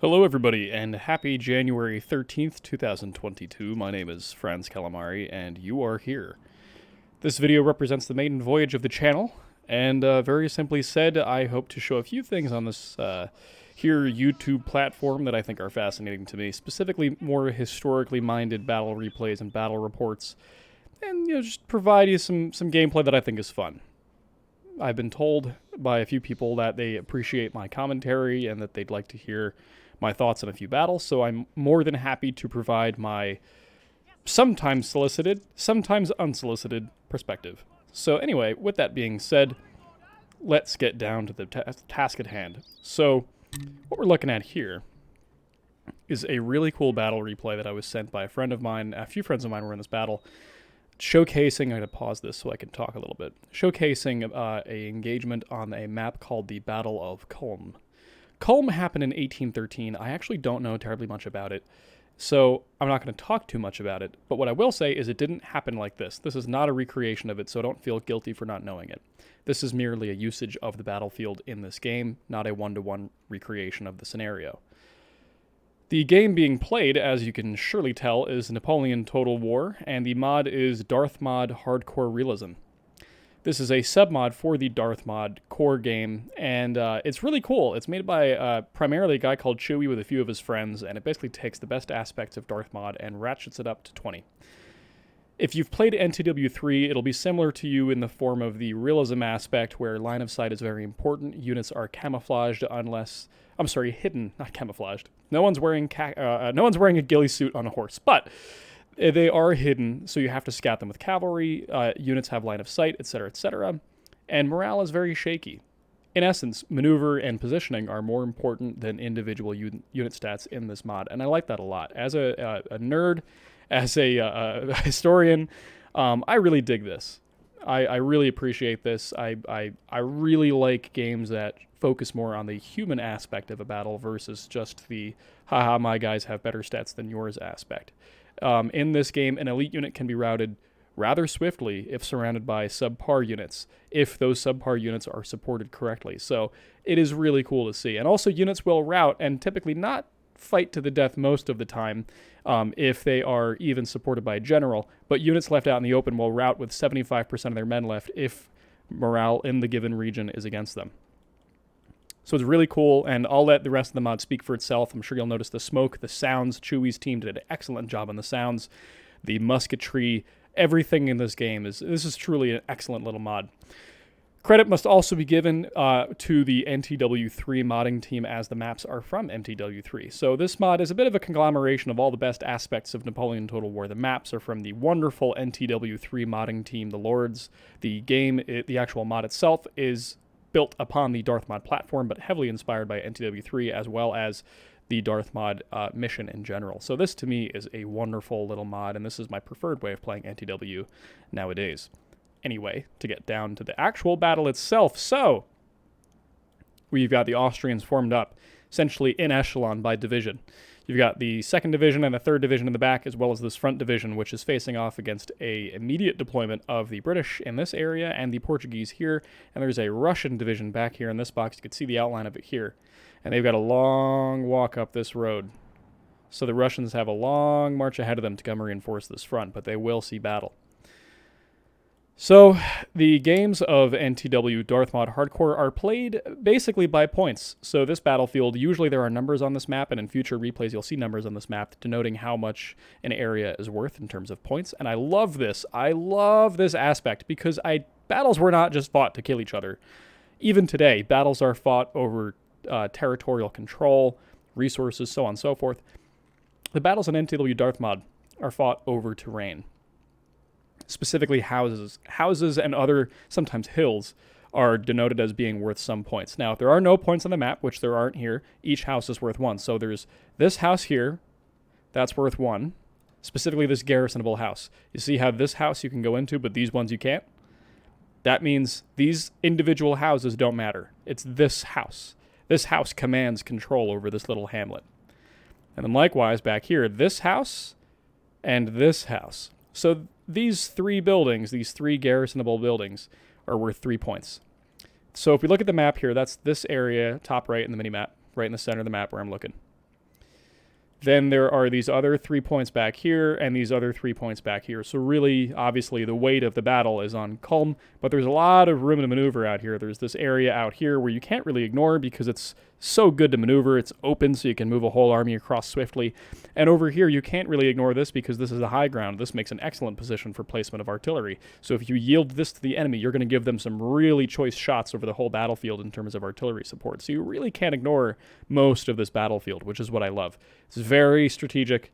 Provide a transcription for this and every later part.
Hello everybody, and happy January 13th, 2022. My name is Franz Calamari, and you are here. This video represents the maiden voyage of the channel, and very simply said, I hope to show a few things on this here YouTube platform that I think are fascinating to me, specifically more historically minded battle replays and battle reports, and just provide you some gameplay that I think is fun. I've been told by a few people that they appreciate my commentary and that they'd like to hear my thoughts on a few battles, so I'm more than happy to provide my sometimes solicited, sometimes unsolicited perspective. So anyway, with that being said, let's get down to the task at hand. So what we're looking at here is a really cool battle replay that I was sent by a friend of mine. A few friends of mine were in this battle, showcasing, I'm going to pause this so I can talk a little bit, showcasing a engagement on a map called the Battle of Kulm. Kulm happened in 1813. I actually don't know terribly much about it, so I'm not going to talk too much about it, but what I will say is it didn't happen like this. This is not a recreation of it, so don't feel guilty for not knowing it. This is merely a usage of the battlefield in this game, not a one-to-one recreation of the scenario. The game being played, as you can surely tell, is Napoleon Total War, and the mod is Darthmod Hardcore Realism. This is a submod for the Darthmod core game, and it's really cool. It's made by primarily a guy called Chewy with a few of his friends, and it basically takes the best aspects of Darthmod and ratchets it up to 20. If you've played NTW 3, it'll be similar to you in the form of the realism aspect, where line of sight is very important. Units are camouflaged unless... I'm sorry, hidden, not camouflaged. No one's wearing a ghillie suit on a horse, but they are hidden, so you have to scout them with cavalry. Units have line of sight, etc., etc., and morale is very shaky. In essence, maneuver and positioning are more important than individual unit stats in this mod, and I like that a lot. As a nerd, as a historian, I really dig this. I really appreciate this. I really like games that focus more on the human aspect of a battle versus just the haha, my guys have better stats than yours aspect. In this game, an elite unit can be routed rather swiftly if surrounded by subpar units, if those subpar units are supported correctly. So it is really cool to see. And also units will rout and typically not fight to the death most of the time if they are even supported by a general, but units left out in the open will rout with 75% of their men left if morale in the given region is against them. So it's really cool, and I'll let the rest of the mod speak for itself. I'm sure you'll notice the smoke, the sounds. Chewy's team did an excellent job on the sounds, the musketry, everything in this game. This is truly an excellent little mod. Credit must also be given to the NTW 3 modding team, as the maps are from NTW 3. So this mod is a bit of a conglomeration of all the best aspects of Napoleon Total War. The maps are from the wonderful NTW 3 modding team, the Lords. The game, the actual mod itself, is built upon the Darthmod platform, but heavily inspired by NTW 3, as well as the Darthmod mission in general. So this, to me, is a wonderful little mod, and this is my preferred way of playing NTW nowadays. Anyway, to get down to the actual battle itself, so we've got the Austrians formed up, essentially in echelon by division. You've got the 2nd Division and the 3rd Division in the back, as well as this front division, which is facing off against a immediate deployment of the British in this area and the Portuguese here. And there's a Russian division back here in this box. You can see the outline of it here. And they've got a long walk up this road. So the Russians have a long march ahead of them to come reinforce this front, but they will see battle. So, the games of NTW Darthmod Hardcore are played basically by points. So this battlefield, usually there are numbers on this map, and in future replays you'll see numbers on this map denoting how much an area is worth in terms of points. And I love this. I love this aspect because battles were not just fought to kill each other. Even today, battles are fought over territorial control, resources, so on and so forth. The battles in NTW Darthmod are fought over terrain. Specifically houses. Houses and other, sometimes hills, are denoted as being worth some points. Now, if there are no points on the map, which there aren't here, each house is worth 1. So there's this house here, that's worth 1. Specifically this garrisonable house. You see how this house you can go into, but these ones you can't? That means these individual houses don't matter. It's this house. This house commands control over this little hamlet. And then likewise, back here, this house and this house. So these 3 buildings, these 3 garrisonable buildings, are worth 3 points. So if we look at the map here, that's this area, top right in the mini-map, right in the center of the map where I'm looking. Then there are these other 3 points back here and these other 3 points back here. So really, obviously, the weight of the battle is on Kulm, but there's a lot of room to maneuver out here. There's this area out here where you can't really ignore because it's so good to maneuver. It's open, so you can move a whole army across swiftly. And over here, you can't really ignore this because this is the high ground. This makes an excellent position for placement of artillery. So if you yield this to the enemy, you're going to give them some really choice shots over the whole battlefield in terms of artillery support. So you really can't ignore most of this battlefield, which is what I love. It's very strategic,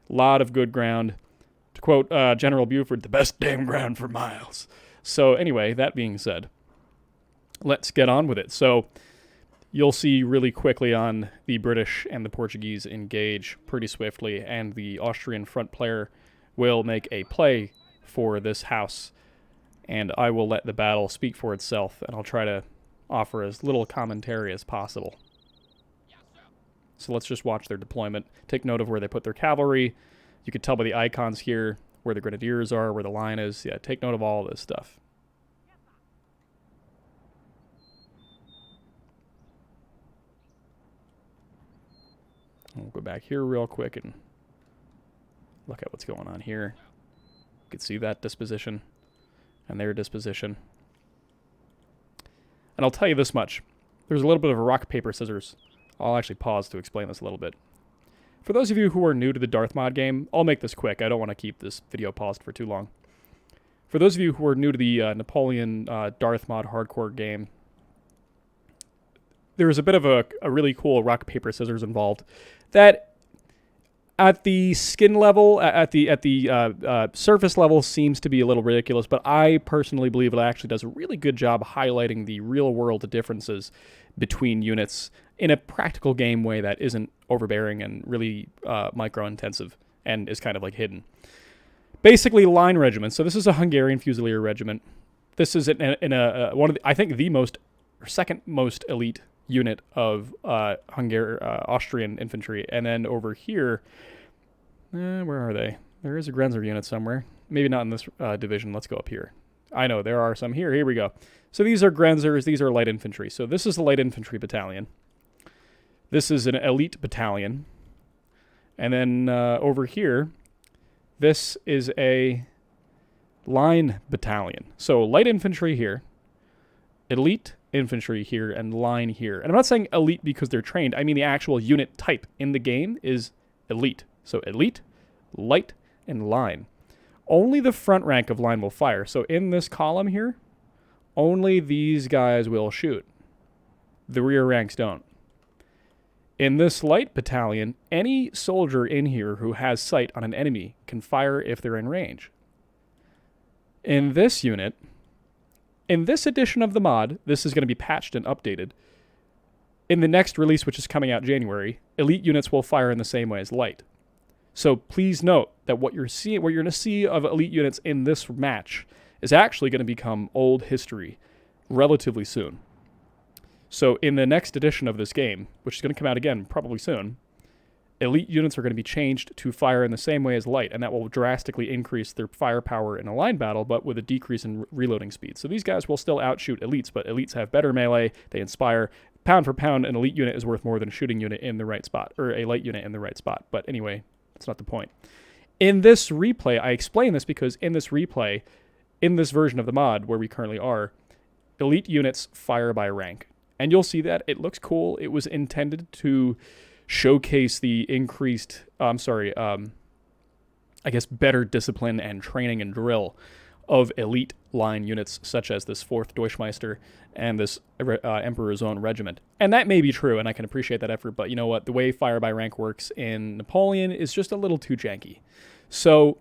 a lot of good ground. To quote General Buford, the best damn ground for miles. So anyway, that being said, let's get on with it. So you'll see really quickly on the British and the Portuguese engage pretty swiftly, and the Austrian front player will make a play for this house, and I will let the battle speak for itself, and I'll try to offer as little commentary as possible. So let's just watch their deployment. Take note of where they put their cavalry. You can tell by the icons here where the grenadiers are, where the line is. Yeah, take note of all this stuff. We'll go back here real quick and look at what's going on here. You can see that disposition and their disposition. And I'll tell you this much. There's a little bit of a rock, paper, scissors. I'll actually pause to explain this a little bit. For those of you who are new to the Darthmod game, I'll make this quick. I don't want to keep this video paused for too long. For those of you who are new to the Napoleon Darthmod hardcore game, there's a bit of a really cool rock, paper, scissors involved that at the skin level, at the surface level seems to be a little ridiculous, but I personally believe it actually does a really good job highlighting the real-world differences between units in a practical game way that isn't overbearing and really micro-intensive and is kind of like hidden. Basically, line regiments. So this is a Hungarian Fusilier regiment. This is one of the, I think the most, or second most elite unit of Austrian infantry. And then over here, where are they? There is a Grenzer unit somewhere. Maybe not in this division. Let's go up here. I know, there are some here. Here we go. So these are Grenzers. These are light infantry. So this is the light infantry battalion. This is an elite battalion. And then over here, this is a line battalion. So light infantry here, elite infantry here, and line here. And I'm not saying elite because they're trained. I mean the actual unit type in the game is elite. So elite, light, and line. Only the front rank of line will fire. So in this column here, only these guys will shoot. The rear ranks don't. In this light battalion, any soldier in here who has sight on an enemy can fire if they're in range. In this unit, in this edition of the mod, this is going to be patched and updated. In the next release, which is coming out January, elite units will fire in the same way as light. So please note that what you're going to see of elite units in this match is actually going to become old history relatively soon. So in the next edition of this game, which is going to come out again probably soon, elite units are going to be changed to fire in the same way as light, and that will drastically increase their firepower in a line battle, but with a decrease in reloading speed. So these guys will still outshoot elites, but elites have better melee, they inspire. Pound for pound, an elite unit is worth more than a shooting unit in the right spot, or a light unit in the right spot. But anyway, that's not the point. In this replay, I explain this because in this replay, in this version of the mod where we currently are, elite units fire by rank. And you'll see that it looks cool. It was intended to showcase the increased, I guess better discipline and training and drill of elite line units such as this 4th Deutschmeister and this Emperor's Own regiment. And that may be true, and I can appreciate that effort, but you know what? The way fire by rank works in Napoleon is just a little too janky. So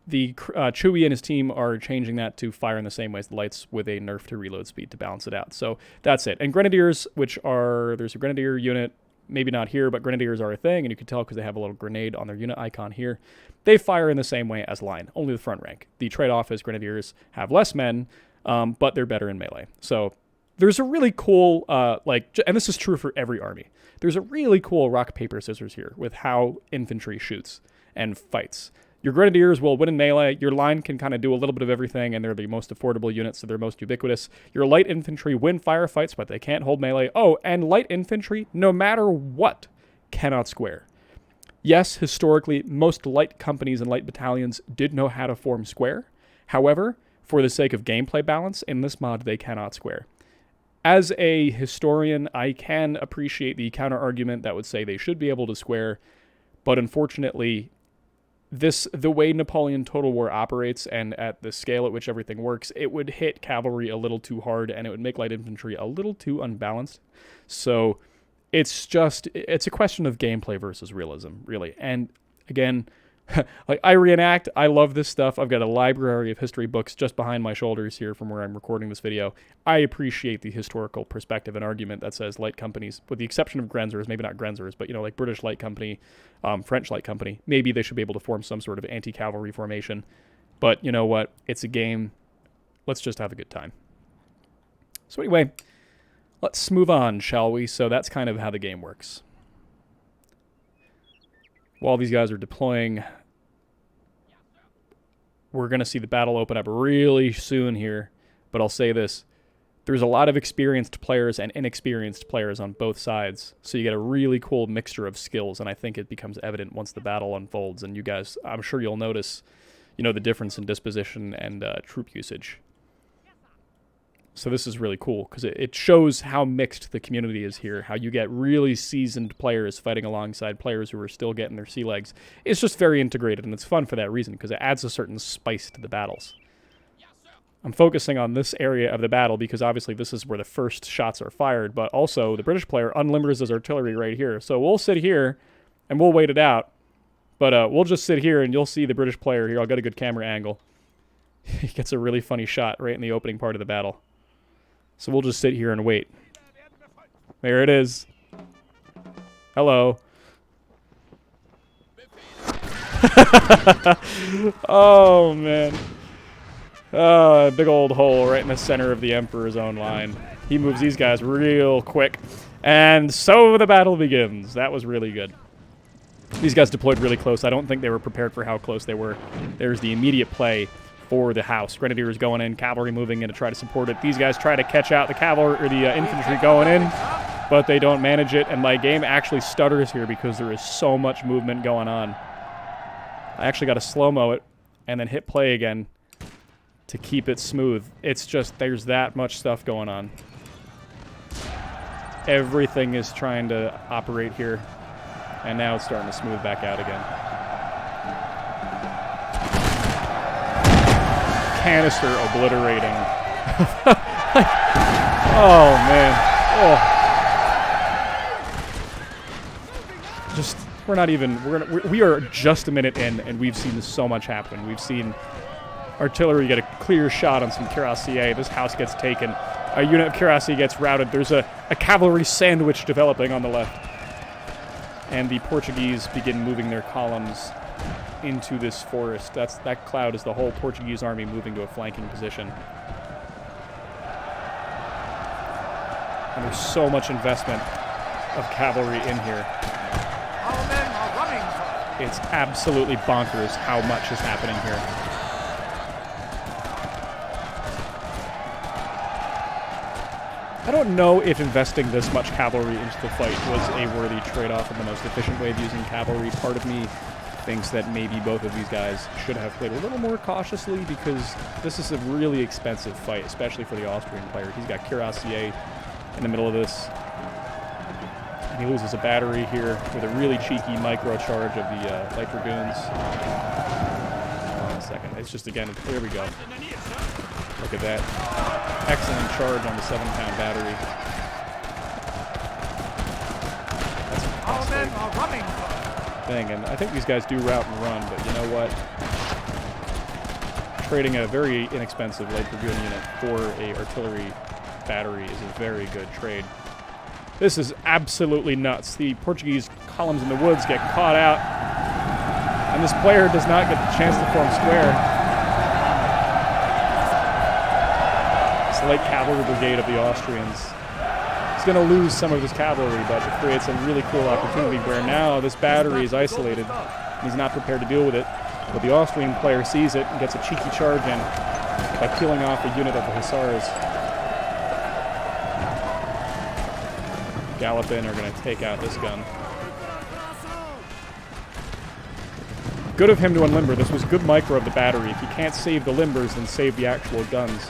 the Chewie and his team are changing that to fire in the same way as the lights with a nerf to reload speed to balance it out. So that's it. And Grenadiers, which are, there's a Grenadier unit, maybe not here, but Grenadiers are a thing, and you can tell because they have a little grenade on their unit icon here. They fire in the same way as line, only the front rank. The trade-off is Grenadiers have less men, but they're better in melee. So there's a really cool, and this is true for every army, there's a really cool rock, paper, scissors here with how infantry shoots and fights. Your Grenadiers will win in melee. Your line can kind of do a little bit of everything, and they're the most affordable units, so they're most ubiquitous. Your light infantry win firefights, but they can't hold melee. Oh, and light infantry, no matter what, cannot square. Yes, historically, most light companies and light battalions did know how to form square. However, for the sake of gameplay balance, in this mod, they cannot square. As a historian, I can appreciate the counter-argument that would say they should be able to square, but unfortunately, the way Napoleon Total War operates and at the scale at which everything works, it would hit cavalry a little too hard and it would make light infantry a little too unbalanced. So it's a question of gameplay versus realism, really. And again, like, I reenact, I love this stuff. I've got a library of history books just behind my shoulders here from where I'm recording this video. I appreciate the historical perspective and argument that says light companies, with the exception of Grenzers, maybe not Grenzers, but, you know, like British Light Company, French Light Company, maybe they should be able to form some sort of anti-cavalry formation. But you know what? It's a game. Let's just have a good time. So anyway, let's move on, shall we? So that's kind of how the game works. While these guys are deploying, we're going to see the battle open up really soon here. But I'll say this. There's a lot of experienced players and inexperienced players on both sides. So you get a really cool mixture of skills. And I think it becomes evident once the battle unfolds. And you guys, I'm sure you'll notice, you know, the difference in disposition and troop usage. So this is really cool because it shows how mixed the community is here, how you get really seasoned players fighting alongside players who are still getting their sea legs. It's just very integrated, and it's fun for that reason because it adds a certain spice to the battles. I'm focusing on this area of the battle because obviously this is where the first shots are fired, but also the British player unlimbers his artillery right here. So we'll sit here and we'll wait it out, but we'll just sit here and you'll see the British player here. I'll get a good camera angle. He gets a really funny shot right in the opening part of the battle. So we'll just sit here and wait. There it is. Hello. Oh, man. Big old hole right in the center of the Emperor's own line. He moves these guys real quick. And so the battle begins. That was really good. These guys deployed really close. I don't think they were prepared for how close they were. There's the immediate play for the house. Grenadiers going in, cavalry moving in to try to support it. These guys try to catch out the cavalry or the infantry going in, but they don't manage it, and my game actually stutters here because there is so much movement going on. I actually got to slow-mo it and then hit play again to keep it smooth. It's just, there's that much stuff going on. Everything is trying to operate here, and now it's starting to smooth back out again. Canister obliterating. Oh, man. Oh. Just, we're not even, we are just a minute in, and we've seen so much happen. We've seen artillery get a clear shot on some cuirassiers. This house gets taken. A unit of cuirassier gets routed. There's a cavalry sandwich developing on the left. And the Portuguese begin moving their columns into this forest. That cloud is the whole Portuguese army moving to a flanking position. And there's so much investment of cavalry in here. Our men are running. It's absolutely bonkers how much is happening here. I don't know if investing this much cavalry into the fight was a worthy trade-off and the most efficient way of using cavalry. Part of me thinks that maybe both of these guys should have played a little more cautiously because this is a really expensive fight, especially for the Austrian player. He's got cuirassier in the middle of this. And he loses a battery here with a really cheeky micro-charge of the light dragoons. Hold on a second. It's just, again, there we go. Look at that. Excellent charge on the 7-pound battery. That's Our men are running. Thing, and I think these guys do route and run, but you know what? Trading a very inexpensive light dragoon unit for a artillery battery is a very good trade. This is absolutely nuts. The Portuguese columns in the woods get caught out, and this player does not get the chance to form square. This light cavalry brigade of the Austrians. He's going to lose some of his cavalry, but it creates a really cool opportunity where now this battery is isolated. He's not prepared to deal with it, but the Austrian player sees it and gets a cheeky charge in by peeling off a unit of the hussars. Gallop in are going to take out this gun. Good of him to unlimber. This was good micro of the battery. If you can't save the limbers, then save the actual guns.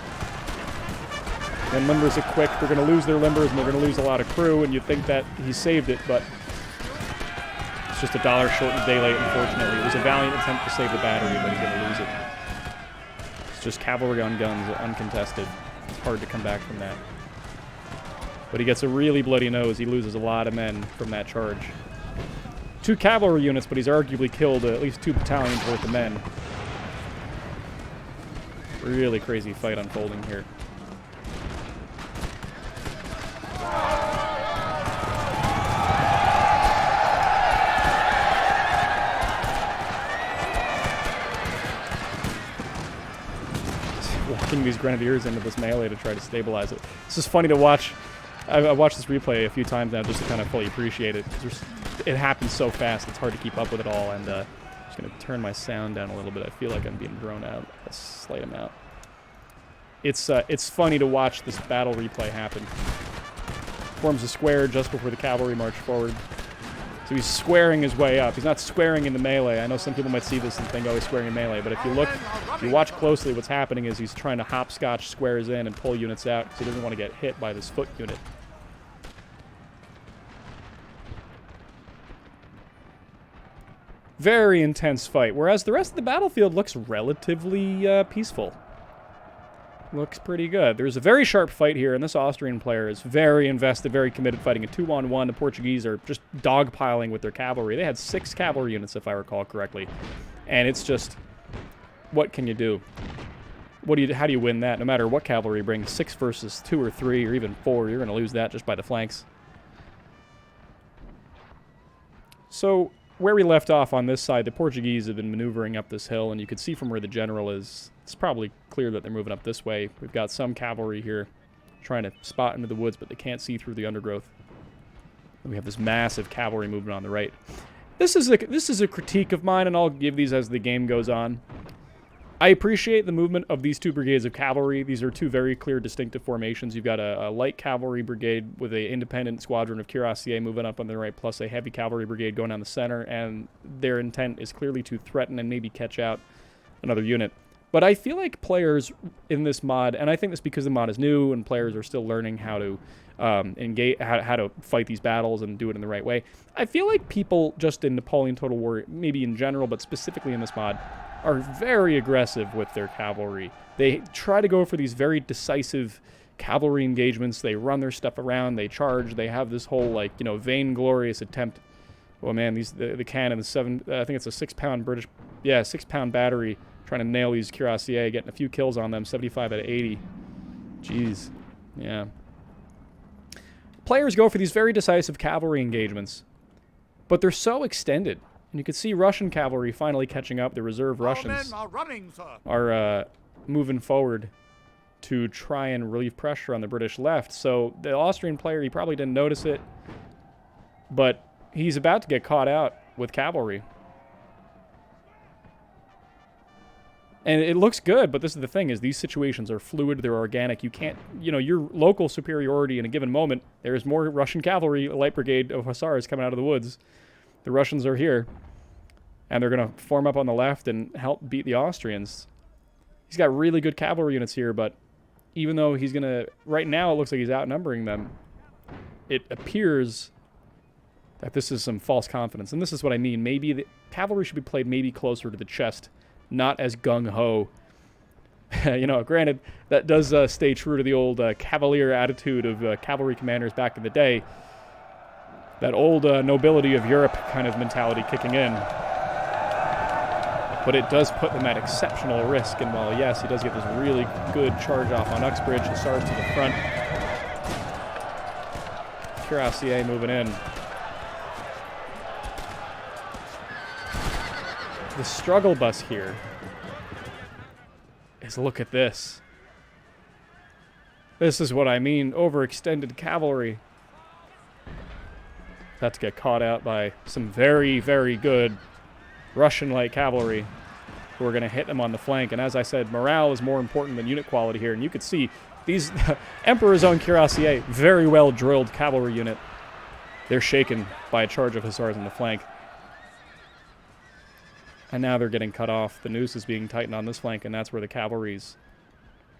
Then limbers are quick. They're going to lose their limbers, and they're going to lose a lot of crew, and you'd think that he saved it, but it's just $1 short and a day late, unfortunately. It was a valiant attempt to save the battery, but he's going to lose it. It's just cavalry on guns, uncontested. It's hard to come back from that. But he gets a really bloody nose. He loses a lot of men from that charge. 2 cavalry units, but he's arguably killed at least 2 battalions worth of men. Really crazy fight unfolding here. Walking these grenadiers into this melee to try to stabilize it. This is funny to watch. I've watched this replay a few times now just to kind of fully appreciate it. Because it happens so fast, it's hard to keep up with it all. And I'm just going to turn my sound down a little bit. I feel like I'm being drawn out a slight amount. It's funny to watch this battle replay happen. Forms a square just before the cavalry march forward. So he's squaring his way up. He's not squaring in the melee. I know some people might see this and think, oh, he's squaring in melee. But if you look, if you watch closely, what's happening is he's trying to hopscotch squares in and pull units out because he doesn't want to get hit by this foot unit. Very intense fight, whereas the rest of the battlefield looks relatively peaceful. Looks pretty good. There's a very sharp fight here, and this Austrian player is very invested, very committed, fighting a 2-on-1. The Portuguese are just dogpiling with their cavalry. They had 6 cavalry units, if I recall correctly. And it's just, what can you do? How do you win that? No matter what cavalry brings, 6 versus 2 or 3 or even 4, you're going to lose that just by the flanks. So, where we left off on this side, the Portuguese have been maneuvering up this hill, and you can see from where the general is, it's probably clear that they're moving up this way. We've got some cavalry here trying to spot into the woods, but they can't see through the undergrowth. And we have this massive cavalry movement on the right. This is a critique of mine, and I'll give these as the game goes on. I appreciate the movement of these 2 brigades of cavalry. These are 2 very clear, distinctive formations. You've got a light cavalry brigade with an independent squadron of cuirassiers moving up on the right, plus a heavy cavalry brigade going down the center, and their intent is clearly to threaten and maybe catch out another unit. But I feel like players in this mod, and I think this because the mod is new and players are still learning how to engage, how to fight these battles and do it in the right way. I feel like people just in Napoleon Total War, maybe in general, but specifically in this mod, are very aggressive with their cavalry. They try to go for these very decisive cavalry engagements. They run their stuff around. They charge. They have this whole, like, vainglorious attempt. Oh man, the cannon, I think it's a 6-pound British, 6-pound battery trying to nail these cuirassiers, getting a few kills on them, 75 out of 80. Jeez, yeah. Players go for these very decisive cavalry engagements, but they're so extended. And you can see Russian cavalry finally catching up. The reserve Russians are moving forward to try and relieve pressure on the British left. So the Austrian player, he probably didn't notice it, but he's about to get caught out with cavalry. And it looks good, but this is the thing, is these situations are fluid, they're organic. You can't, your local superiority in a given moment, there's more Russian cavalry, a light brigade of hussars coming out of the woods. The Russians are here, and they're going to form up on the left and help beat the Austrians. He's got really good cavalry units here, but even though he's going to, right now it looks like he's outnumbering them, it appears that this is some false confidence. And this is what I mean. Maybe the cavalry should be played maybe closer to the chest, not as gung-ho. Granted, that does stay true to the old cavalier attitude of cavalry commanders back in the day. That old nobility of Europe kind of mentality kicking in. But it does put them at exceptional risk. And while, yes, he does get this really good charge off on Uxbridge, Hussars to the front. Cuirassier moving in. The struggle bus here is, look at this. This is what I mean, overextended cavalry. About to get caught out by some very, very good Russian light cavalry who are going to hit them on the flank. And as I said, morale is more important than unit quality here. And you can see these Emperor's Own Cuirassier, very well drilled cavalry unit. They're shaken by a charge of hussars on the flank. And now they're getting cut off. The noose is being tightened on this flank, and that's where the cavalry's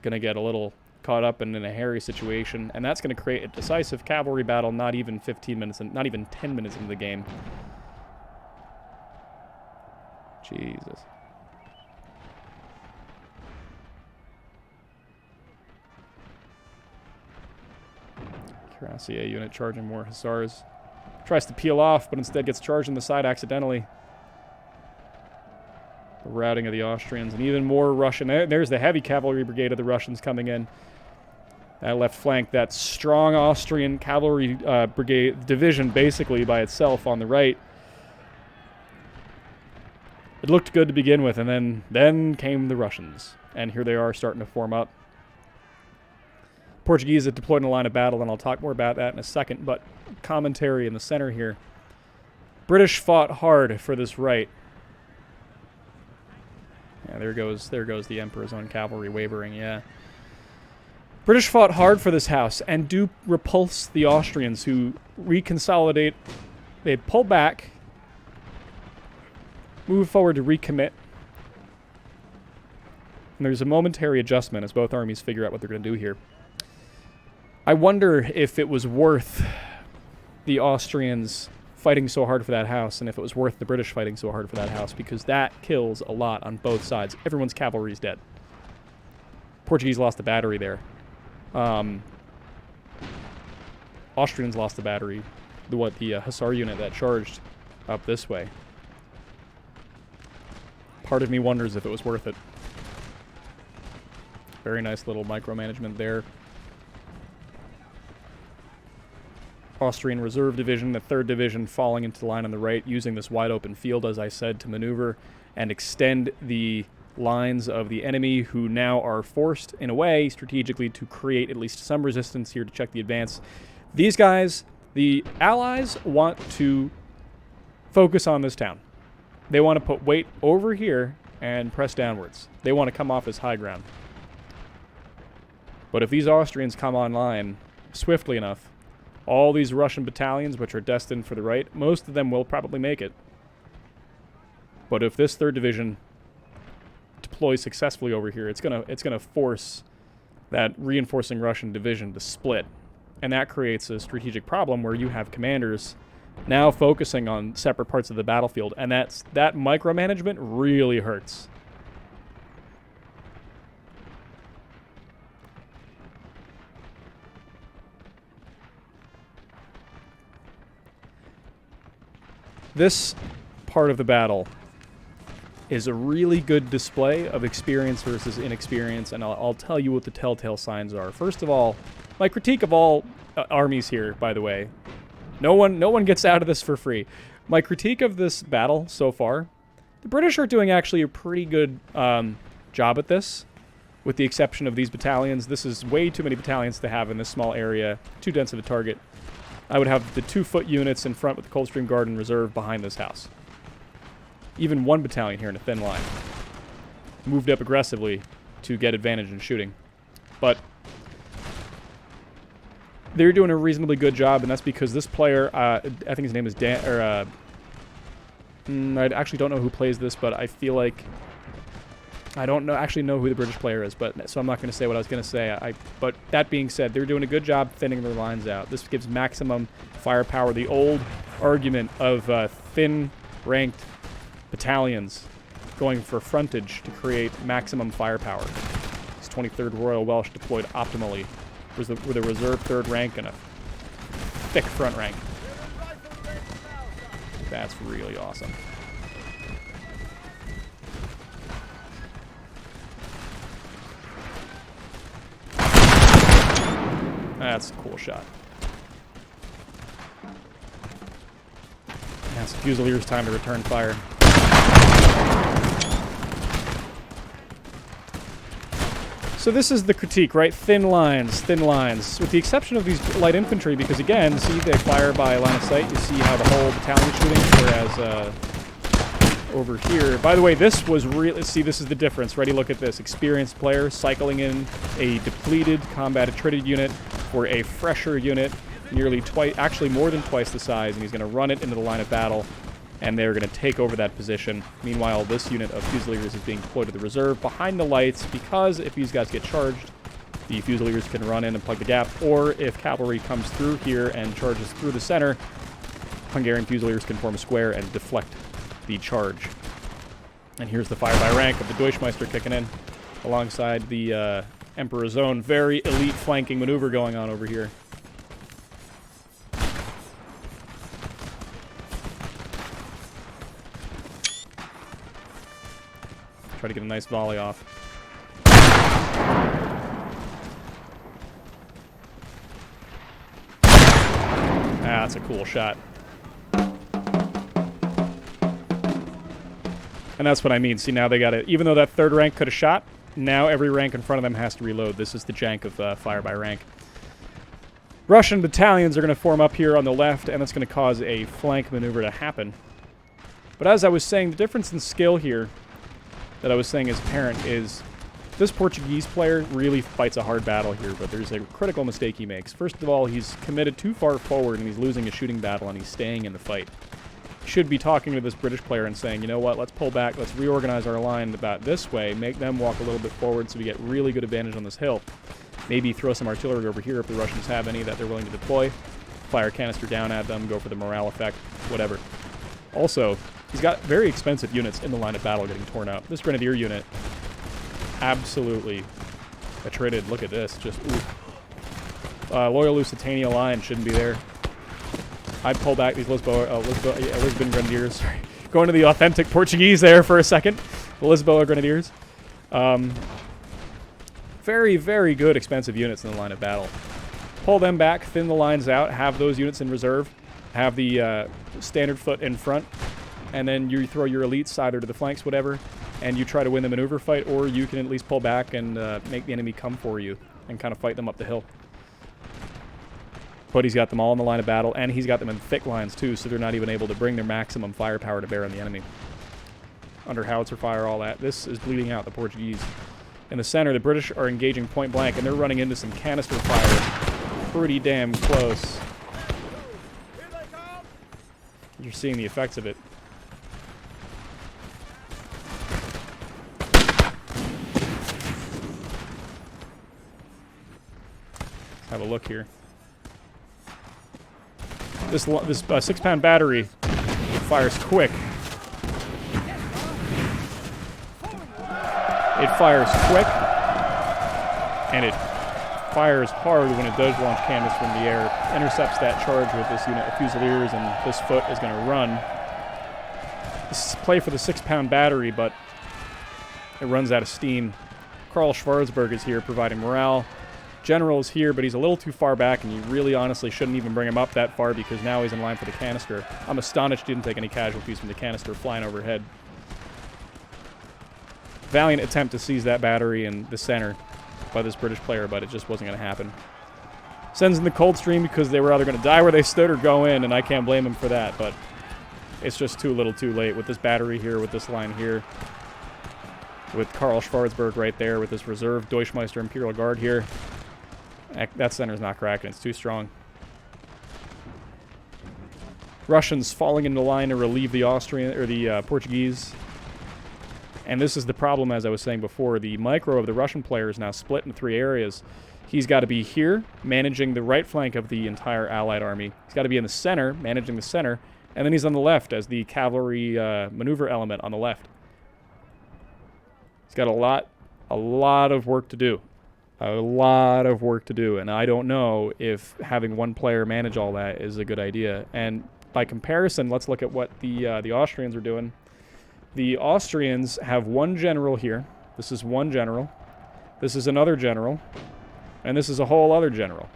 going to get a little caught up and in a hairy situation. And that's going to create a decisive cavalry battle not even 15 minutes, and not even 10 minutes into the game. Jesus. Cuirassier unit charging more hussars. Tries to peel off, but instead gets charged on the side accidentally. The routing of the Austrians, and even more Russian. There's the heavy cavalry brigade of the Russians coming in. That left flank, that strong Austrian cavalry brigade division basically by itself on the right. It looked good to begin with, and then came the Russians. And here they are starting to form up. Portuguese had deployed in a line of battle, and I'll talk more about that in a second, but commentary in the center here. British fought hard for this right. Yeah, there goes the Emperor's own cavalry wavering, yeah. British fought hard for this house and do repulse the Austrians, who reconsolidate. They pull back, move forward to recommit. And there's a momentary adjustment as both armies figure out what they're going to do here. I wonder if it was worth the Austrians fighting so hard for that house, and if it was worth the British fighting so hard for that house, because that kills a lot on both sides. Everyone's cavalry is dead. Portuguese lost the battery there. Austrians lost the battery. The hussar unit that charged up this way. Part of me wonders if it was worth it. Very nice little micromanagement there. Austrian Reserve Division, the 3rd Division, falling into the line on the right, using this wide open field, as I said, to maneuver and extend the lines of the enemy, who now are forced, in a way, strategically, to create at least some resistance here to check the advance. These guys, the Allies, want to focus on this town. They want to put weight over here and press downwards. They want to come off as high ground. But if these Austrians come online swiftly enough, all these Russian battalions, which are destined for the right, most of them will probably make it. But if this 3rd Division deploys successfully over here, it's gonna force that reinforcing Russian division to split. And that creates a strategic problem where you have commanders now focusing on separate parts of the battlefield, and that micromanagement really hurts. This part of the battle is a really good display of experience versus inexperience, and I'll tell you what the telltale signs are. First of all, my critique of all armies here, by the way, no one gets out of this for free. My critique of this battle so far, the British are doing actually a pretty good job at this, with the exception of these battalions. This is way too many battalions to have in this small area, too dense of a target. I would have the 2-foot units in front with the Coldstream Guard and Reserve behind this house. Even 1 battalion here in a thin line. Moved up aggressively to get advantage in shooting. But they're doing a reasonably good job, and that's because this player, I think his name is I actually don't know who plays this, but I feel like I don't actually know who the British player is, but so I'm not going to say what I was going to say. But that being said, they're doing a good job thinning their lines out. This gives maximum firepower. The old argument of thin-ranked battalions going for frontage to create maximum firepower. This 23rd Royal Welsh deployed optimally with a reserve 3rd rank and a thick front rank. That's really awesome. That's a cool shot. That's Fusilier's time to return fire. So this is the critique, right? Thin lines, with the exception of these light infantry, because again, see, they fire by line of sight. You see how the whole battalion is shooting, whereas over here, by the way, this was really, see, this is the difference. Ready, look at this. Experienced player cycling in a depleted, combat attrited unit for a fresher unit, nearly twice, actually more than twice the size, and he's going to run it into the line of battle. and they're going to take over that position. Meanwhile, this unit of Fusiliers is being deployed to the reserve behind the lights, because if these guys get charged, the Fusiliers can run in and plug the gap, or if cavalry comes through here and charges through the center, Hungarian Fusiliers can form a square and deflect the charge. And here's the fire by rank of the Deutschmeister kicking in, alongside the Emperor's Own. Very elite flanking maneuver going on over here. Try to get a nice volley off. That's a cool shot. And that's what I mean. See, now they got it. Even though that third rank could have shot, now every rank in front of them has to reload. This is the jank of fire by rank. Russian battalions are going to form up here on the left, and that's going to cause a flank maneuver to happen. But as I was saying, the difference in skill here that I was saying is apparent is this Portuguese player really fights a hard battle here, but there's a critical mistake he makes. First of all, he's committed too far forward, and he's losing a shooting battle, and he's staying in the fight. Should be talking to this British player and saying, you know what, let's pull back, let's reorganize our line about this way, make them walk a little bit forward so we get really good advantage on this hill. Maybe throw some artillery over here if the Russians have any that they're willing to deploy. Fire a canister down at them, go for the morale effect, whatever. Also, he's got very expensive units in the line of battle getting torn out. This Grenadier unit, absolutely attrited. Look at this, just ooh. Loyal Lusitania line shouldn't be there. I'd pull back these Lisboa Grenadiers. Sorry. Going to the authentic Portuguese there for a second. The Lisboa Grenadiers. Very, very good expensive units in the line of battle. Pull them back, thin the lines out, have those units in reserve, have the standard foot in front, and then you throw your elites either to the flanks, whatever, and you try to win the maneuver fight, or you can at least pull back and make the enemy come for you and kind of fight them up the hill. But he's got them all in the line of battle, and he's got them in thick lines too, so they're not even able to bring their maximum firepower to bear on the enemy. Under howitzer fire, all that. This is bleeding out the Portuguese. In the center, the British are engaging point blank, and they're running into some canister fire pretty damn close. You're seeing the effects of it. Let's have a look here. This 6-pound battery fires quick. It fires quick, and it fires hard when it does launch cannons from the air. Intercepts that charge with this unit of Fusiliers, and this foot is going to run. This is play for the 6-pound battery, but it runs out of steam. Karl Schwarzberg is here providing morale. General is here, but he's a little too far back, and you really honestly shouldn't even bring him up that far because now he's in line for the canister. I'm astonished he didn't take any casualties from the canister flying overhead. Valiant attempt to seize that battery in the center by this British player, but it just wasn't going to happen. Sends in the Coldstream because they were either going to die where they stood or go in, and I can't blame him for that, but it's just too little too late with this battery here, with this line here, with Karl Schwarzberg right there, with this reserve Deutschmeister Imperial Guard here. That center's not cracking. It's too strong. Russians falling into line to relieve the Austrian or the Portuguese. And this is the problem, as I was saying before. The micro of the Russian player is now split into 3 areas. He's got to be here, managing the right flank of the entire Allied army. He's got to be in the center, managing the center. And then he's on the left as the cavalry maneuver element on the left. He's got a lot of work to do. A lot of work to do, and I don't know if having one player manage all that is a good idea. And by comparison, let's look at what the Austrians are doing. The Austrians have one general here. This is one general. This is another general. And this is a whole other general.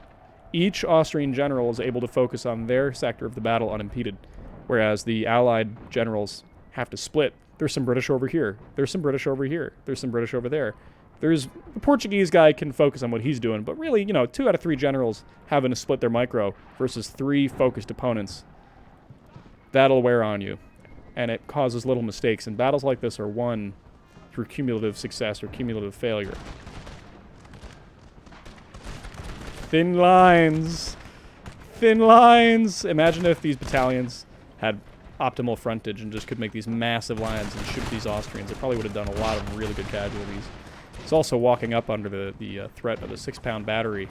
Each Austrian general is able to focus on their sector of the battle unimpeded, whereas the Allied generals have to split. There's some British over here. There's some British over here. There's some British over there. The Portuguese guy can focus on what he's doing, but really, 2 out of 3 generals having to split their micro versus 3 focused opponents, that'll wear on you, and it causes little mistakes, and battles like this are won through cumulative success or cumulative failure. Thin lines! Thin lines! Imagine if these battalions had optimal frontage and just could make these massive lines and shoot these Austrians. It probably would have done a lot of really good casualties. It's also walking up under the threat of a 6-pound battery.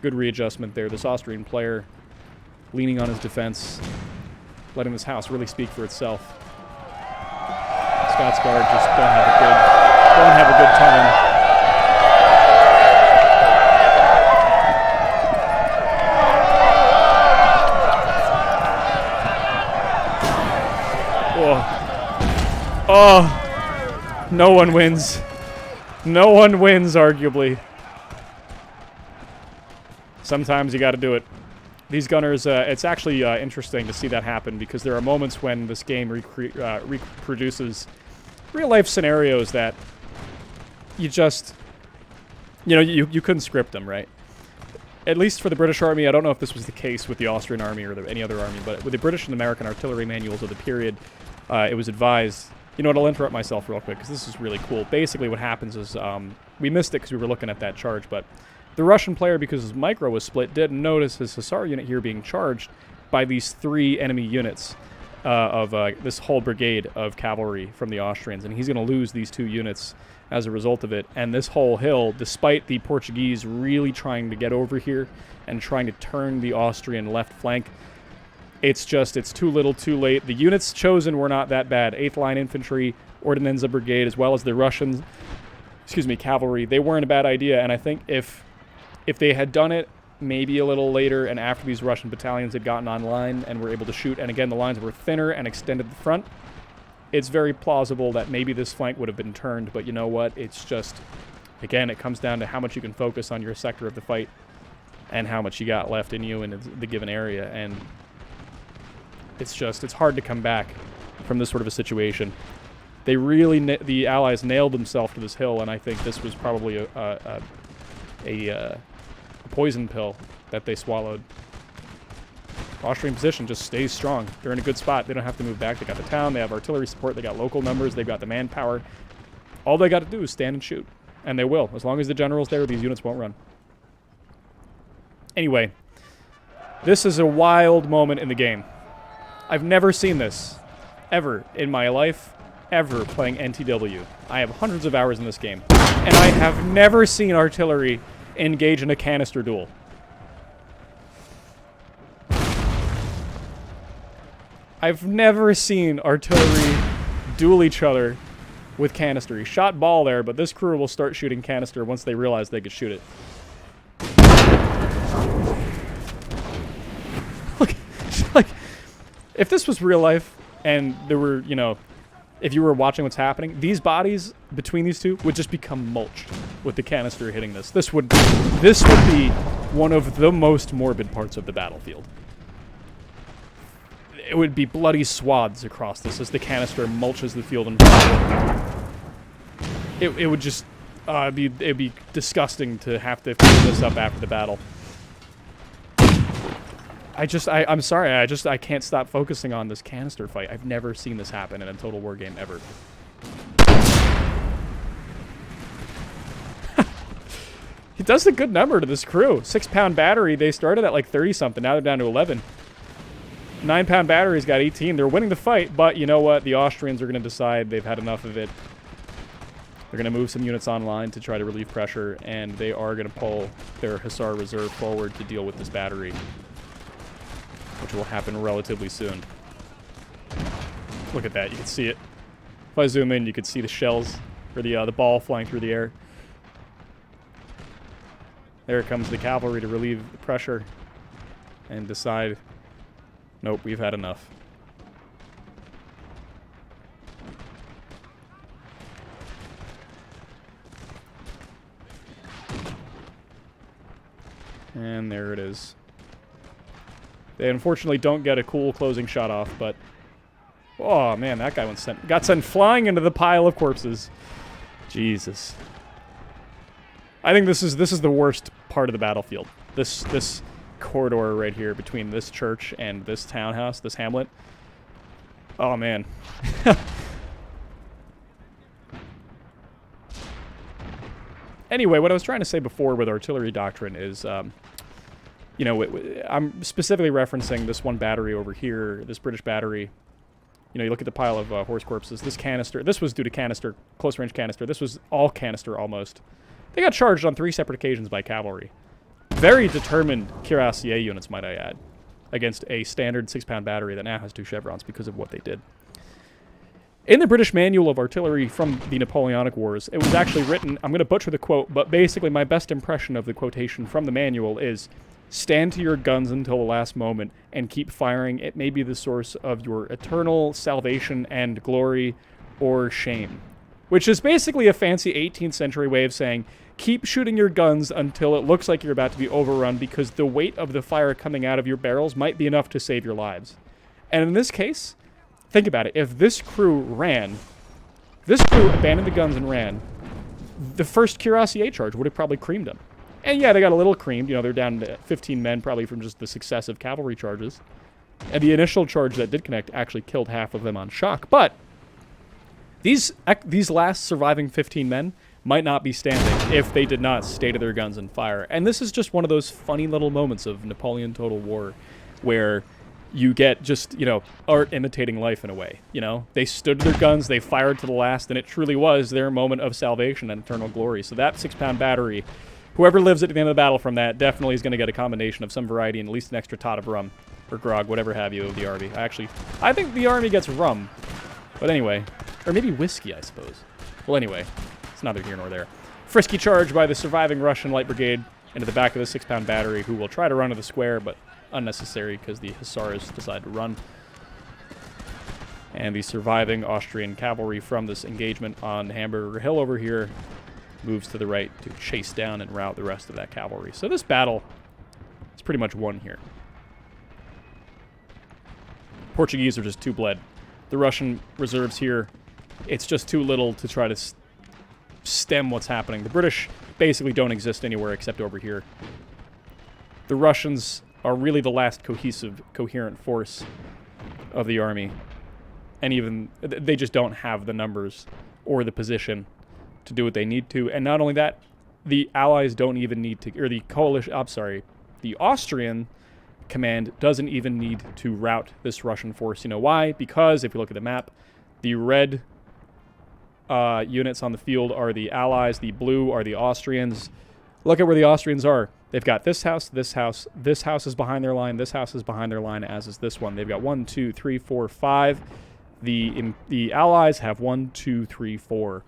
Good readjustment there. This Austrian player leaning on his defense, letting this house really speak for itself. Scots Guard just don't have a good time. Oh, no one wins. No one wins, arguably. Sometimes you got to do it. These gunners, it's actually interesting to see that happen because there are moments when this game reproduces real-life scenarios that you just, you couldn't script them, right? At least for the British Army, I don't know if this was the case with the Austrian Army or any other army, but with the British and American artillery manuals of the period, it was advised. You know what, I'll interrupt myself real quick because this is really cool. Basically what happens is, we missed it because we were looking at that charge, but the Russian player, because his micro was split, didn't notice his Hussar unit here being charged by these 3 enemy units of this whole brigade of cavalry from the Austrians, and he's going to lose these 2 units as a result of it. And this whole hill, despite the Portuguese really trying to get over here and trying to turn the Austrian left flank, it's too little too late. The units chosen were not that bad. 8th Line Infantry, Ordnanza Brigade, as well as the Russian, cavalry, they weren't a bad idea. And I think if they had done it maybe a little later and after these Russian battalions had gotten online and were able to shoot, and again the lines were thinner and extended the front, it's very plausible that maybe this flank would have been turned. But you know what? It's just, again, it comes down to how much you can focus on your sector of the fight and how much you got left in you in the given area. And it's hard to come back from this sort of a situation. They really, the Allies nailed themselves to this hill, and I think this was probably a poison pill that they swallowed. Austrian position just stays strong. They're in a good spot. They don't have to move back. They got the town. They have artillery support. They got local numbers. They've got the manpower. All they got to do is stand and shoot, and they will. As long as the general's there, these units won't run. Anyway, this is a wild moment in the game. I've never seen this, ever, in my life, ever, playing NTW. I have hundreds of hours in this game, and I have never seen artillery engage in a canister duel. I've never seen artillery duel each other with canister. He shot ball there, but this crew will start shooting canister once they realize they could shoot it. Like, if this was real life and there were, if you were watching what's happening, these bodies between these two would just become mulched with the canister hitting this. This would be one of the most morbid parts of the battlefield. It would be bloody swaths across this as the canister mulches the field in front of it. It would just it'd be disgusting to have to clean this up after the battle. I'm sorry, I can't stop focusing on this canister fight. I've never seen this happen in a Total War game ever. He does a good number to this crew. 6-pound battery, they started at like 30-something, now they're down to 11. 9-pound battery's got 18. They're winning the fight, but you know what? The Austrians are going to decide they've had enough of it. They're going to move some units online to try to relieve pressure, and they are going to pull their Hussar reserve forward to deal with this battery, which will happen relatively soon. Look at that. You can see it. If I zoom in, you can see the shells, or the ball flying through the air. There comes the cavalry to relieve the pressure and decide, nope, we've had enough. And there it is. They unfortunately don't get a cool closing shot off, but oh man, that guy got sent flying into the pile of corpses. Jesus. I think this is the worst part of the battlefield. This corridor right here between this church and this townhouse, this hamlet. Oh man. Anyway, what I was trying to say before with artillery doctrine is, you know, I'm specifically referencing this one battery over here, this British battery. You know, you look at the pile of horse corpses. This canister, this was due to canister, close-range canister. This was all canister almost. They got charged on 3 separate occasions by cavalry. Very determined cuirassier units, might I add, against a standard 6-pound battery that now has 2 chevrons because of what they did. In the British Manual of Artillery from the Napoleonic Wars, it was actually written, I'm going to butcher the quote, but basically my best impression of the quotation from the manual is, stand to your guns until the last moment and keep firing. It may be the source of your eternal salvation and glory or shame. Which is basically a fancy 18th century way of saying, keep shooting your guns until it looks like you're about to be overrun because the weight of the fire coming out of your barrels might be enough to save your lives. And in this case, think about it. If this crew abandoned the guns and ran, the first cuirassier charge would have probably creamed them. And yeah, they got a little creamed. You know, they're down to 15 men probably from just the successive cavalry charges. And the initial charge that did connect actually killed half of them on shock. But these last surviving 15 men might not be standing if they did not stay to their guns and fire. And this is just one of those funny little moments of Napoleon Total War where you get just, you know, art imitating life in a way. You know, they stood to their guns, they fired to the last, and it truly was their moment of salvation and eternal glory. So that 6-pound battery, whoever lives at the end of the battle from that definitely is going to get a combination of some variety and at least an extra tot of rum or grog, whatever have you, of the army. I think the army gets rum. But anyway, or maybe whiskey, I suppose. Well, anyway, it's neither here nor there. Frisky charge by the surviving Russian light brigade into the back of the 6-pound battery, who will try to run to the square, but unnecessary because the hussars decide to run. And the surviving Austrian cavalry from this engagement on Hamburger Hill over here moves to the right to chase down and rout the rest of that cavalry. So this battle is pretty much won here. Portuguese are just too bled. The Russian reserves here, it's just too little to try to stem what's happening. The British basically don't exist anywhere except over here. The Russians are really the last coherent force of the army. And even, they just don't have the numbers or the position to do what they need to. And not only that, the Allies don't even need to, or the coalition, I'm sorry, the Austrian command doesn't even need to rout this Russian force. You know why? Because if you look at the map, the red units on the field are the Allies, the blue are the Austrians. Look at where the Austrians are. They've got this house, this house is behind their line, this house is behind their line, as is this one. They've got 1, 2, 3, 4, 5. The Allies have 1, 2, 3, 4.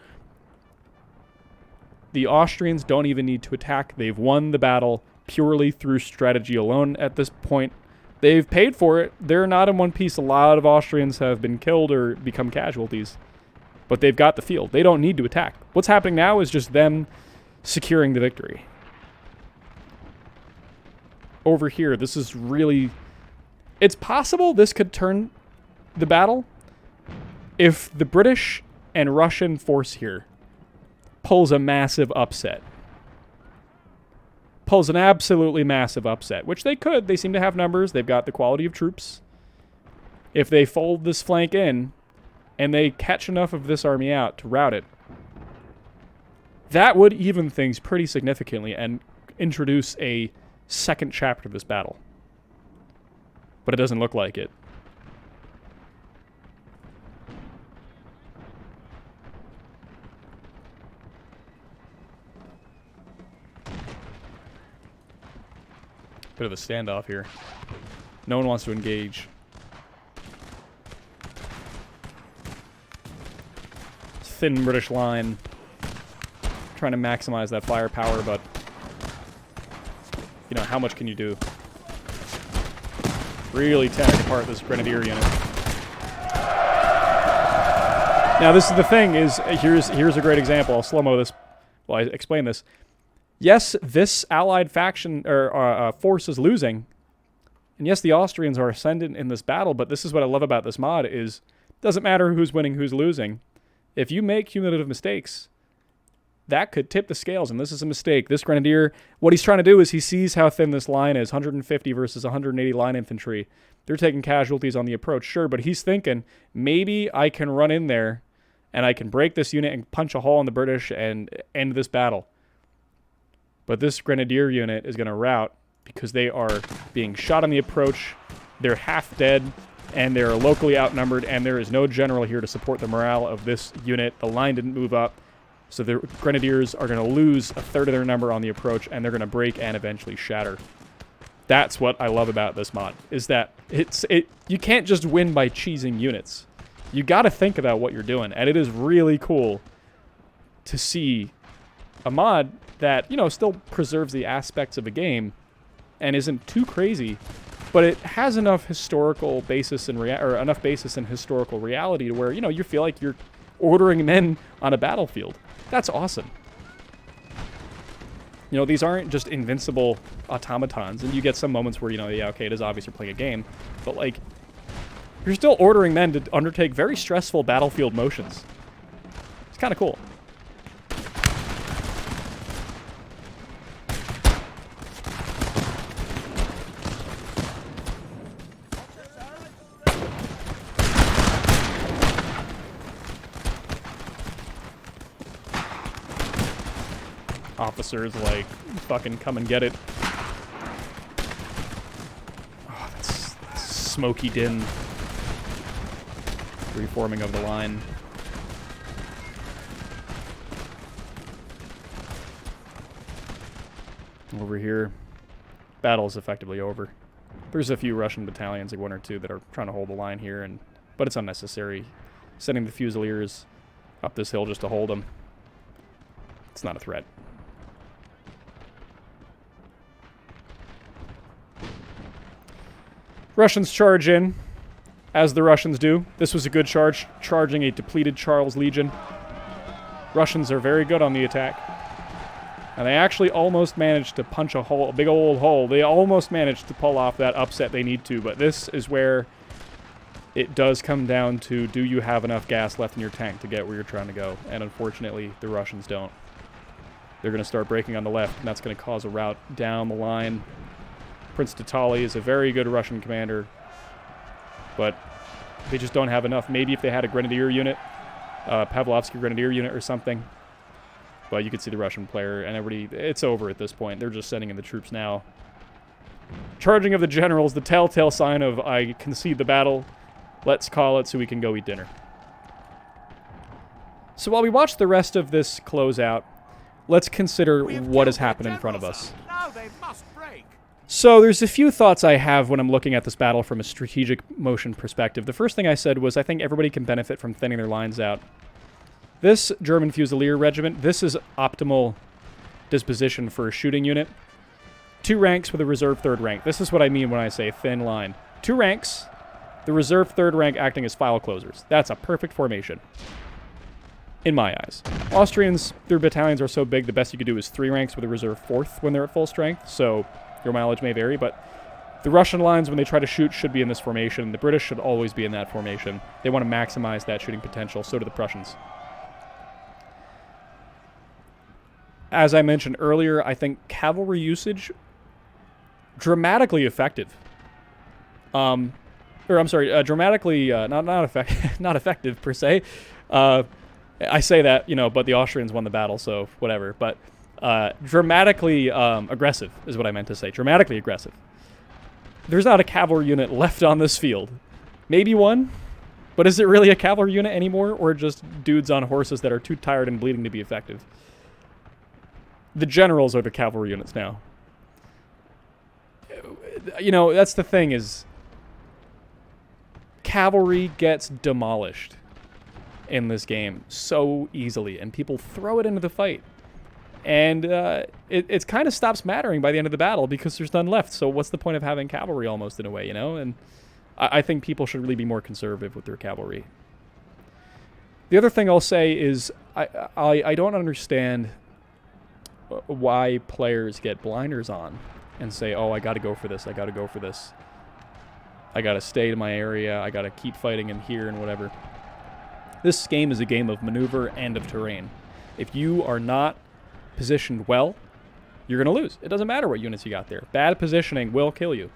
The Austrians don't even need to attack. They've won the battle purely through strategy alone at this point. They've paid for it. They're not in one piece. A lot of Austrians have been killed or become casualties. But they've got the field. They don't need to attack. What's happening now is just them securing the victory. Over here, this is really... It's possible this could turn the battle if the British and Russian force here pulls a massive upset. Pulls an absolutely massive upset, which they could. They seem to have numbers. They've got the quality of troops. If they fold this flank in and they catch enough of this army out to rout it, that would even things pretty significantly and introduce a second chapter to this battle. But it doesn't look like it. Bit of a standoff here. No one wants to engage. Thin British line. Trying to maximize that firepower, but you know, how much can you do? Really tearing apart this grenadier unit. Now this is the thing, is here's a great example. I'll slow-mo this while I explain this. Yes, this allied faction or force is losing. And yes, the Austrians are ascendant in this battle, but this is what I love about this mod is it doesn't matter who's winning, who's losing. If you make cumulative mistakes, that could tip the scales, and this is a mistake. This grenadier, what he's trying to do is he sees how thin this line is, 150 versus 180 line infantry. They're taking casualties on the approach, sure, but he's thinking, maybe I can run in there and I can break this unit and punch a hole in the British and end this battle. But this grenadier unit is going to rout because they are being shot on the approach. They're half dead, and they're locally outnumbered, and there is no general here to support the morale of this unit. The line didn't move up, so the grenadiers are going to lose a third of their number on the approach, and they're going to break and eventually shatter. That's what I love about this mod, is that you can't just win by cheesing units. You got to think about what you're doing, and it is really cool to see a mod that, you know, still preserves the aspects of a game and isn't too crazy, but it has enough historical basis and enough basis in historical reality to where, you know, you feel like you're ordering men on a battlefield. That's awesome. You know, these aren't just invincible automatons, and you get some moments where, you know, yeah, okay, it is obvious you're playing a game, but, like, you're still ordering men to undertake very stressful battlefield motions. It's kind of cool. Officers, like, fucking come and get it. Oh, that's smoky din. Reforming of the line. Over here, battle is effectively over. There's a few Russian battalions, like 1 or 2, that are trying to hold the line here, but it's unnecessary. Sending the Fusiliers up this hill just to hold them. It's not a threat. Russians charge in, as the Russians do. This was a good charge, charging a depleted Charles Legion. Russians are very good on the attack. And they actually almost managed to punch a hole, a big old hole. They almost managed to pull off that upset they need to, but this is where it does come down to, do you have enough gas left in your tank to get where you're trying to go? And unfortunately, the Russians don't. They're going to start breaking on the left, and that's going to cause a rout down the line. Prince Tatali is a very good Russian commander, but they just don't have enough. Maybe if they had a grenadier unit, Pavlovsky grenadier unit or something. But you could see the Russian player, and everybody, it's over at this point. They're just sending in the troops now. Charging of the generals, the telltale sign of, I concede the battle. Let's call it so we can go eat dinner. So while we watch the rest of this closeout, let's consider what has happened in front of us. Now they must break. So there's a few thoughts I have when I'm looking at this battle from a strategic motion perspective. The first thing I said was I think everybody can benefit from thinning their lines out. This German Fusilier regiment, this is optimal disposition for a shooting unit. 2 ranks with a reserve 3rd rank. This is what I mean when I say thin line. 2 ranks, the reserve 3rd rank acting as file closers. That's a perfect formation, in my eyes. Austrians, their battalions are so big, the best you could do is 3 ranks with a reserve 4th when they're at full strength, so your mileage may vary, but the Russian lines, when they try to shoot, should be in this formation. The British should always be in that formation. They want to maximize that shooting potential, so do the Prussians. As I mentioned earlier, I think cavalry usage, dramatically effective. Dramatically, not effective per se. I say that, you know, but the Austrians won the battle, so whatever. But dramatically aggressive is what I meant to say. Dramatically aggressive. There's not a cavalry unit left on this field. Maybe one, but is it really a cavalry unit anymore, or just dudes on horses that are too tired and bleeding to be effective? The generals are the cavalry units now. You know, that's the thing, is cavalry gets demolished in this game so easily, and people throw it into the fight. And it kind of stops mattering by the end of the battle because there's none left. So what's the point of having cavalry almost, in a way, you know? And I think people should really be more conservative with their cavalry. The other thing I'll say is I don't understand why players get blinders on and say, oh, I got to go for this, I got to go for this. I got to stay in my area, I got to keep fighting in here and whatever. This game is a game of maneuver and of terrain. If you are not positioned well, you're going to lose. It doesn't matter what units you got there. Bad positioning will kill you.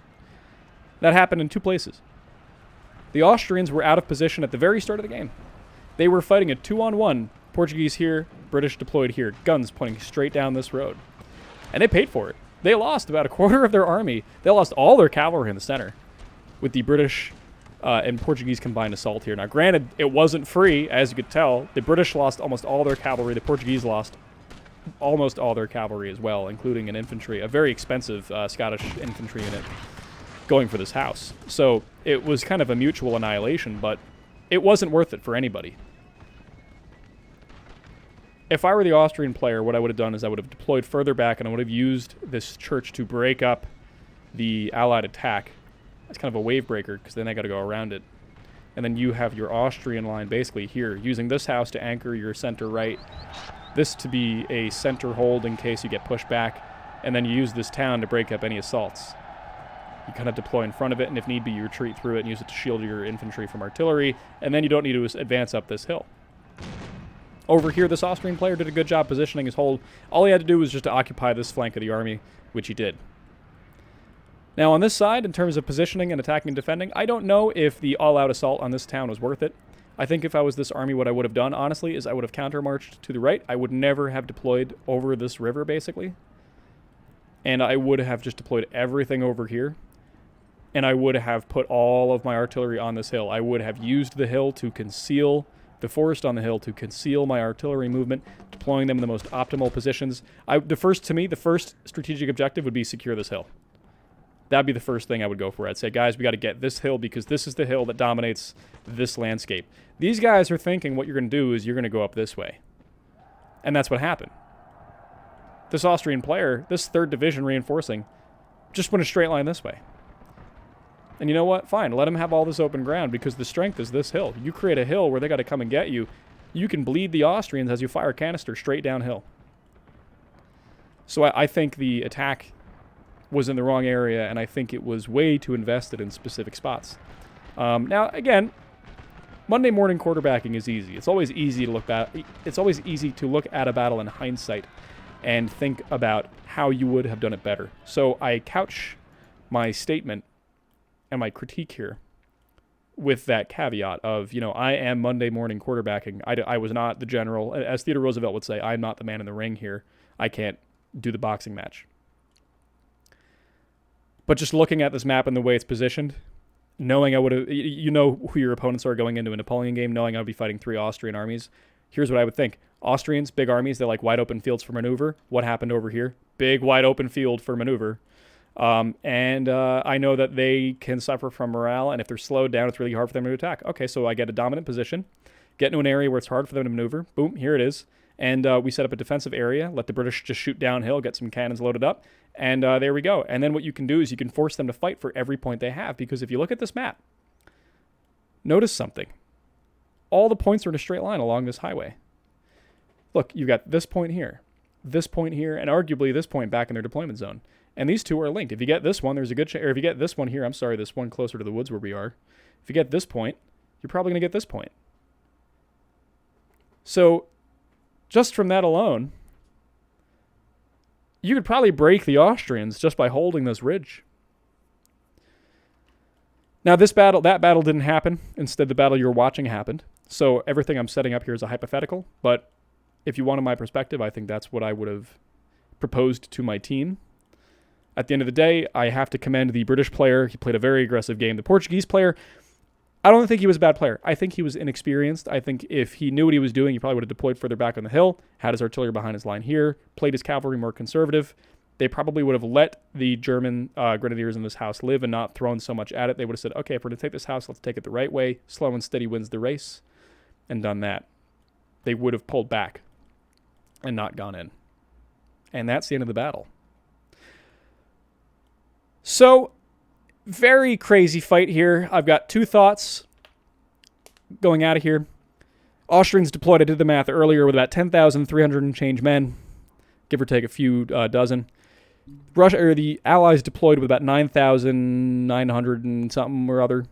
That happened in 2 places. The Austrians were out of position at the very start of the game. They were fighting a 2-on-1, Portuguese here, British deployed here, guns pointing straight down this road. And they paid for it. They lost about a quarter of their army. They lost all their cavalry in the center with the British and Portuguese combined assault here. Now, granted, it wasn't free, as you could tell. The British lost almost all their cavalry. The Portuguese lost almost all their cavalry as well, including an infantry, a very expensive Scottish infantry unit going for this house. So it was kind of a mutual annihilation, but it wasn't worth it for anybody. If I were the Austrian player, what I would have done is I would have deployed further back, and I would have used this church to break up the Allied attack. That's kind of a wave breaker, because then they got to go around it. And then you have your Austrian line basically here, using this house to anchor your center right, this to be a center hold in case you get pushed back, and then you use this town to break up any assaults. You kind of deploy in front of it, and if need be, you retreat through it and use it to shield your infantry from artillery, and then you don't need to advance up this hill. Over here, this Austrian player did a good job positioning his hold. All he had to do was just to occupy this flank of the army, which he did. Now, on this side, in terms of positioning and attacking and defending, I don't know if the all-out assault on this town was worth it. I think if I was this army, what I would have done, honestly, is I would have counter-marched to the right. I would never have deployed over this river, basically. And I would have just deployed everything over here. And I would have put all of my artillery on this hill. I would have used the hill to conceal the forest on the hill, to conceal my artillery movement, deploying them in the most optimal positions. The first strategic objective would be secure this hill. That'd be the first thing I would go for. I'd say, guys, we got to get this hill because this is the hill that dominates this landscape. These guys are thinking what you're going to do is you're going to go up this way. And that's what happened. This Austrian player, this 3rd Division reinforcing, just went a straight line this way. And you know what? Fine, let them have all this open ground because the strength is this hill. You create a hill where they got to come and get you. You can bleed the Austrians as you fire canister straight downhill. So I think the attack was in the wrong area, and I think it was way too invested in specific spots. Now, again, Monday morning quarterbacking is easy. It's always easy to look at. It's always easy to look at a battle in hindsight and think about how you would have done it better. So I couch my statement and my critique here with that caveat of, you know, I am Monday morning quarterbacking. I was not the general. As Theodore Roosevelt would say, I'm not the man in the ring here. I can't do the boxing match. But just looking at this map and the way it's positioned, knowing I would have, you know who your opponents are going into a Napoleon game, knowing I would be fighting 3 Austrian armies, here's what I would think. Austrians, big armies, they like wide open fields for maneuver. What happened over here? Big wide open field for maneuver. I know that they can suffer from morale, and if they're slowed down, it's really hard for them to attack. Okay, so I get a dominant position, get into an area where it's hard for them to maneuver. Boom, here it is. And we set up a defensive area, let the British just shoot downhill, get some cannons loaded up, and there we go. And then what you can do is you can force them to fight for every point they have, because if you look at this map, notice something. All the points are in a straight line along this highway. Look, you've got this point here, and arguably this point back in their deployment zone. And these two are linked. If you get this one, there's a good chance, or if you get this one here, this one closer to the woods where we are, if you get this point, you're probably going to get this point. So, just from that alone, you could probably break the Austrians just by holding this ridge. Now, that battle didn't happen. Instead, the battle you're watching happened. So, everything I'm setting up here is a hypothetical, but if you wanted my perspective, I think that's what I would have proposed to my team. At the end of the day, I have to commend the British player. He played a very aggressive game. The Portuguese player, I don't think he was a bad player. I think he was inexperienced. I think if he knew what he was doing, he probably would have deployed further back on the hill, had his artillery behind his line here, played his cavalry more conservative. They probably would have let the German grenadiers in this house live and not thrown so much at it. They would have said, okay, if we're going to take this house, let's take it the right way. Slow and steady wins the race, and done that. They would have pulled back and not gone in. And that's the end of the battle. So, very crazy fight here. I've got 2 thoughts going out of here. Austrians deployed, I did the math earlier, with about 10,300 and change men, give or take a few dozen. The Allies deployed with about 9,900 and something or other.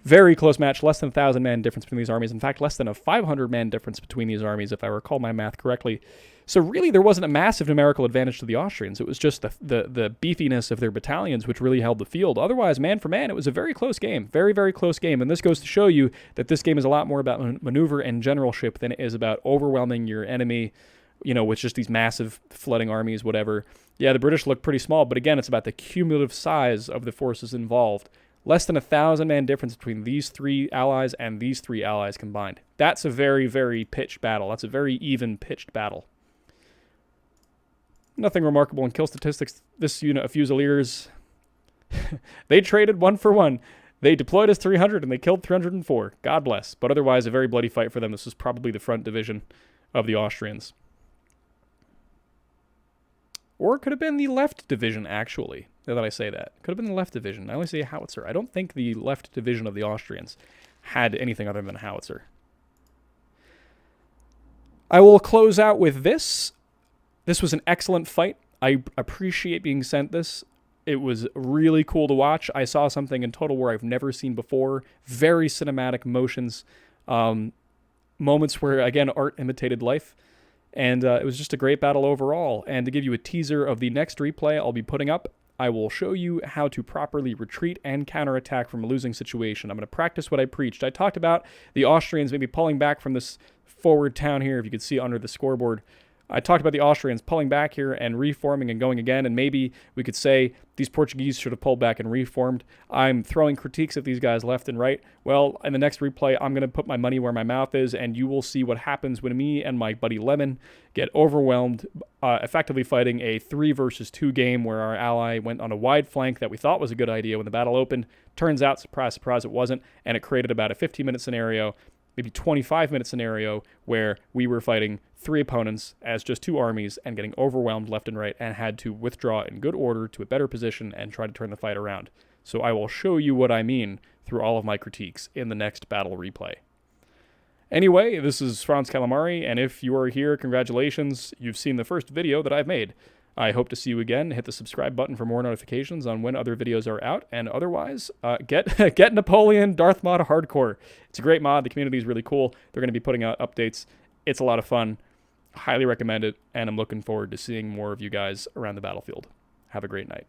Very close match, less than 1,000 man difference between these armies. In fact, less than a 500 man difference between these armies, if I recall my math correctly. So really, there wasn't a massive numerical advantage to the Austrians. It was just the beefiness of their battalions which really held the field. Otherwise, man for man, it was a very close game. Very, very close game. And this goes to show you that this game is a lot more about maneuver and generalship than it is about overwhelming your enemy with just these massive flooding armies, whatever. Yeah, the British look pretty small, but again, it's about the cumulative size of the forces involved. Less than 1,000-man difference between these 3 allies and these 3 allies combined. That's a very, very pitched battle. That's a very even pitched battle. Nothing remarkable in kill statistics. This unit of Fusiliers, they traded 1 for 1. They deployed as 300 and they killed 304. God bless. But otherwise, a very bloody fight for them. This was probably the front division of the Austrians. Or it could have been the left division, actually, now that I say that. Could have been the left division. I only say a howitzer. I don't think the left division of the Austrians had anything other than a howitzer. I will close out with this. This was an excellent fight. I appreciate being sent this. It was really cool to watch. I saw something in Total War I've never seen before. Very cinematic motions. Moments where, again, art imitated life. And it was just a great battle overall. And to give you a teaser of the next replay I'll be putting up, I will show you how to properly retreat and counterattack from a losing situation. I'm going to practice what I preached. I talked about the Austrians maybe pulling back from this forward town here, if you could see under the scoreboard. I talked about the Austrians pulling back here and reforming and going again, and maybe we could say these Portuguese should have pulled back and reformed. I'm throwing critiques at these guys left and right. Well, in the next replay, I'm going to put my money where my mouth is, and you will see what happens when me and my buddy Lemon get overwhelmed, effectively fighting a 3 versus 2 game where our ally went on a wide flank that we thought was a good idea when the battle opened. Turns out, surprise, surprise, it wasn't, and it created about a 15-minute scenario, maybe 25-minute scenario where we were fighting 3 opponents as just 2 armies and getting overwhelmed left and right and had to withdraw in good order to a better position and try to turn the fight around. So I will show you what I mean through all of my critiques in the next battle replay. Anyway, this is Franz Calamari, and if you are here, congratulations, you've seen the first video that I've made. I hope to see you again. Hit the subscribe button for more notifications on when other videos are out. And otherwise, get Napoleon Darthmod Hardcore. It's a great mod. The community is really cool. They're going to be putting out updates. It's a lot of fun. Highly recommend it. And I'm looking forward to seeing more of you guys around the battlefield. Have a great night.